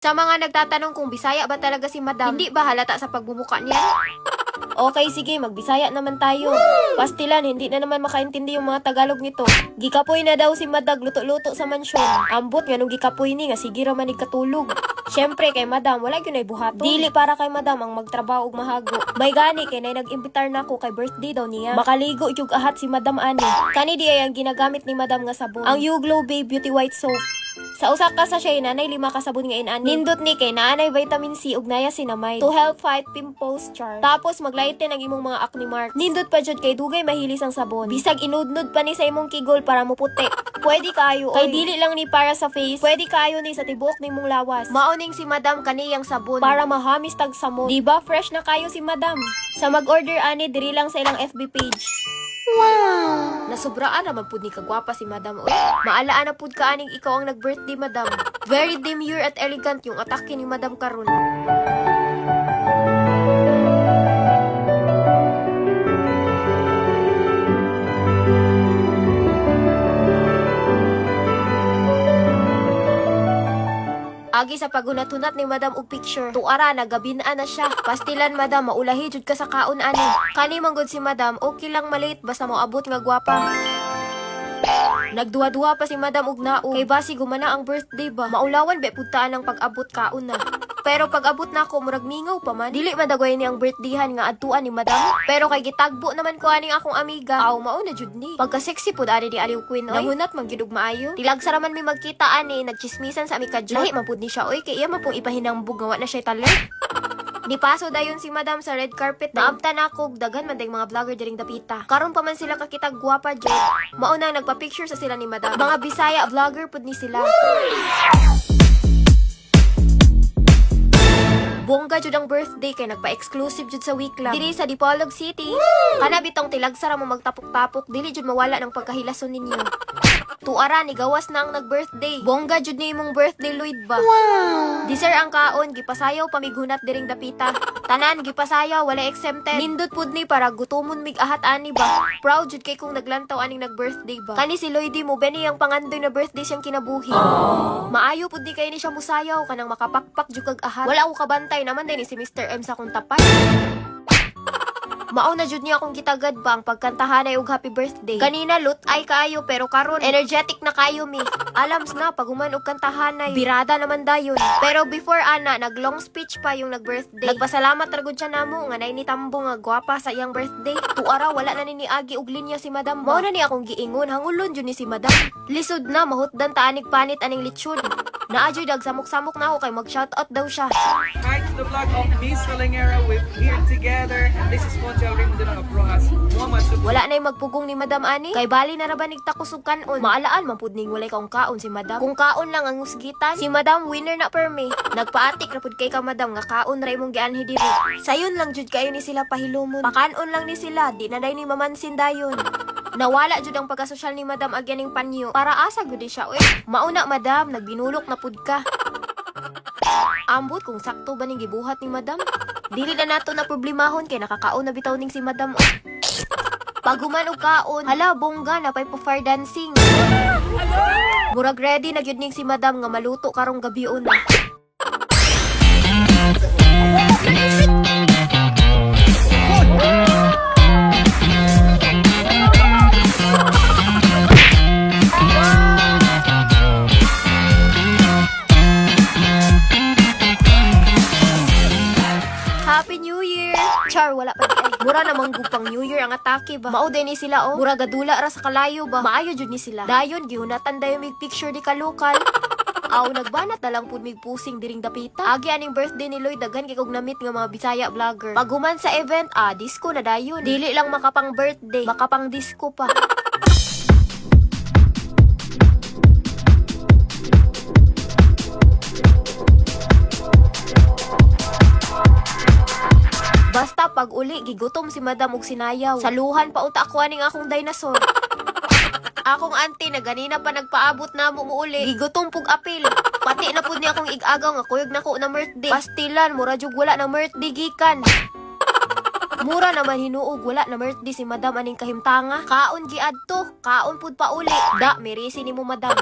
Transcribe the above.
Sa mga nagtatanong kung Bisaya ba talaga si Madam, hindi ba halata sa pagbumuka niya? Okay, sige, magbisaya naman tayo. Pastilan, hindi na naman makaintindi yung mga Tagalog nito. Gikapoy na daw si Madag luto-luto sa mansyon. Ambot nga nung gikapoy ni nga sige ra man katulog. Syempre kay Madam, wala gyud ay buhaton. Dili para kay Madam ang magtrabaho ug mahago. May gani kay nay nag-imbitar nako kay birthday daw niya. Makaligo jug ahat si Madam ani. Kani di ay ang ginagamit ni Madam nga sabon. Ang Yuglo Babe Beauty White Soap. Sa usa ka sachet nanay 5 ka sabon nga inani. Nindot ni kay naanay vitamin C ug niacinamide to help fight pimples char. Tapos maglighten ang imong mga acne mark. Nindot pa jud kay dugay mahilis ang sabon. Bisag inudnud pa ni sa imong kigol para muputi. Pwede kayo kay dili lang ni para sa face. Pwede kayo ni sa tibuok nimong lawas. Maoning si Madam kaniyang sabon para mahamis tag samot. Diba fresh na kayo si Madam? Sa mag-order ani diri lang sa ilang FB page. Wow! Nasubraan naman pud ni kagwapa si Madam. Oy, maalaan na pud ka aning ikaw ang nag-birthday, Madam. Very demure at elegant yung atake ni Madam karon. Agi sa pagunat-hunat ni Madam og picture. Tuara nagabinaan na siya. Pastilan Madam, maulahi jud ka sa kaon ani. Kani manggod si Madam, okay lang malate basta mo abot nga gwapa. Nagduwa-duwa pa si Madam og nao. Kay basi gumana ang birthday ba. Maulawan be pudtaan ang pag-abot kaon na. Pero pag-abot na ako murag mingaw pa man. Dili madagway ni ang birthdayhan nga adtuan ni Madam. Pero kay gitagbo naman ko aning akong amiga. Aw mao na jud ni. Pagka-sexy pud ani di Aliw Queen oy. Nahunat man gyud og maayo. Tilag sara man mi magkita ani, nagchismisan sa amika jud. Lahi man pud ni siya oy kay iya man pong ipahinambog nga wa na siya taler. Nipaso dayon si Madam sa red carpet. Naabtan ako daghan man dayong mga vlogger diring dapita. Karon pa man sila kakitag gwapa jud. Mao na nagpa-picture sa sila ni Madam. Mga Bisaya vlogger pud ni sila. Bongga jud ang birthday kay nagpa-exclusive jud sa Wikla. Diri sa Dipolog City. Kana bitong tilagsara mo magtapok-tapok, dili jud mawala ng pagkahilason ninyo. Tuara ni gawas na ang nag-birthday. Bongga jud ni imong birthday Lloyd ba? Wow. Dessert ang kaon, gipasayaw pamigunat diring dapita. Tanan gipasayaw, wala exempted. Nindot pud ni para gutumon mig ahat ani ba. Proud jud kay kung naglantaw aning nag-birthday ba. Kani si Lloydy mo beni ang pangandoy na birthday siyang kinabuhi. Maayo pud ni kay ni siya musayaw kanang makapakpak jud kag ahat. Wala ko kabantay naman din ni si Mr. M sa kong tapat. Mao na jud niya akong gitagad ba ang pagkantahanay og happy birthday. Kanina lut ay kaayo pero karon energetic na kayo mi. Alams na paguman og kantahanay. Birada naman dayon. Pero before ana nag long speech pa yung nag-birthday. Nagpasalamat ra gud siya namo nga nay nitambo nga gwapa sa iyang birthday. Tuara wala na ni agi og linya si Madam. Mao na ni akong giingon hangulon jud ni si Madam. Lisod na mahutdan ta anig panit aning lechon. Naadyoy dag samok-samok na ako kay mag-shoutout daw siya. Hi to the vlog of Miss Salingera. We're here together. And this is Conchal Rimondon of Rojas. Wala na yung magpugong ni Madam Ani. Kay bali na rabanig takusog kanon. Maalaan man pud ning walay kaong kaon si Madam. Kung kaon lang ang usgitan, si Madam winner na permi. Nagpaatik na pud kay ka Madam nga kaon ra imong gianhi diri. Sayon lang jud kayo ni sila pahilumon. Pakanon lang ni sila, di na day ni mamansin dayon. Nawala jud ang pagkasosyal ni Madam agyaning panyo. Para asa gud siya oy. Mauna Madam, nagbinulok na pud ka. Ambot kung sakto ba ning gibuhat ni Madam? Dili na nato na problemahon kay nakakaon na bitaw ning si Madam. Paguman og kaon, hala bongga na pay fire dancing. Murag ready na gyud ning si Madam nga maluto karong gabion na. Happy New Year! Char, wala pa di ay. Mura namang gupang New Year ang atake ba? Mao din ni sila oh. Mura gadula ra sa kalayo ba? Maayo jud ni sila. Dayon gihunatan dayon mig picture di kalokal. Aw nagbanat na lang pud mig pusing diring dapita. Agi aning birthday ni Lloyd daghan kay kog namit nga mga Bisaya vlogger. Paguman sa event, disco na dayon. Dili lang makapang birthday, makapang disco pa. Basta pag uli, gigutom si Madam og sinayaw. Saluhan pa uta ako aning akong dinosaur. Akong auntie na ganina pa nagpaabot na mo uli. Gigutom pug apil. Pati na pud ni akong igagaw nga kuyog nako na birthday. Pastilan, mura jug wala na birthday gikan. Mura naman hinuog, wala na birthday si Madam aning kahimtanga. Kaon gi adto, kaon pud pa uli. Da, merisi ni mo Madam.